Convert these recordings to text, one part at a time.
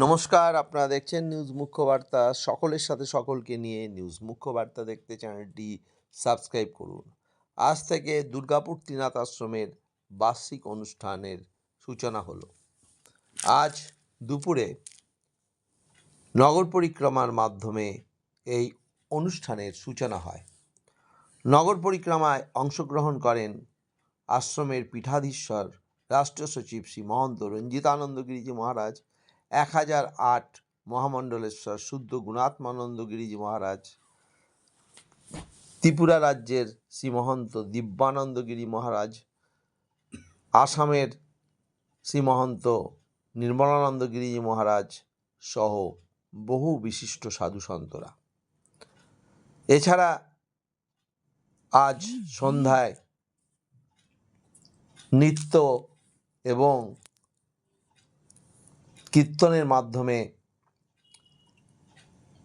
নমস্কার, আপনারা দেখছেন নিউজ মুখ্য বার্তা। সকলের সাথে সকলকে নিয়ে নিউজ মুখ্য বার্তা দেখতে চ্যানেলটি সাবস্ক্রাইব করুন। আজ থেকে দুর্গাপুর ত্রিনাথ আশ্রমের বার্ষিক অনুষ্ঠানের সূচনা হলো। আজ দুপুরে নগর পরিক্রমার মাধ্যমে এই অনুষ্ঠানের সূচনা হয়। নগর পরিক্রমায় অংশগ্রহণ করেন আশ্রমের পীঠাধীশ্বর রাষ্ট্রীয় সচিব শ্রী মহন্ত রঞ্জিতানন্দ গিরিজি মহারাজ, 1008 মহামণ্ডলেশ্বর শুদ্ধ গুণাত্মানন্দ গিরিজি মহারাজ, ত্রিপুরা রাজ্যের শ্রীমহন্ত দিব্যানন্দ গিরি মহারাজ, আসামের শ্রীমহন্ত নির্মলানন্দ গিরিজি মহারাজ সহ বহু বিশিষ্ট সাধু সন্তরা। এছাড়া আজ সন্ধ্যায় নৃত্য এবং কীর্তনের মাধ্যমে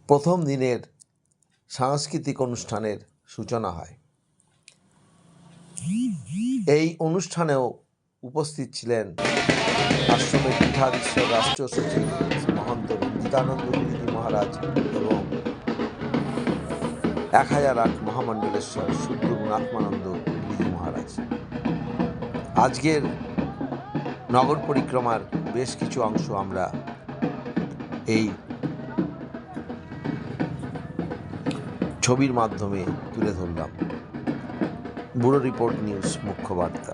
প্রথম দিনের সাংস্কৃতিক অনুষ্ঠানের সূচনা হয়। এই অনুষ্ঠানেও উপস্থিত ছিলেন আশ্রমের পীঠাধীশ্বর রাষ্ট্রীয় সচিব মহন্ত রঞ্জিতানন্দ গিরিজি মহারাজ এবং 1008 মহামণ্ডলেশ্বর শুদ্ধ গুণাত্মানন্দ গিরিজি মহারাজ। আজকের নগর পরিক্রমার বেশ কিছু অংশ আমরা এই ছবির মাধ্যমে তুলে ধরলাম। ব্যুরো রিপোর্ট নিউজ মুখ্য বার্তা।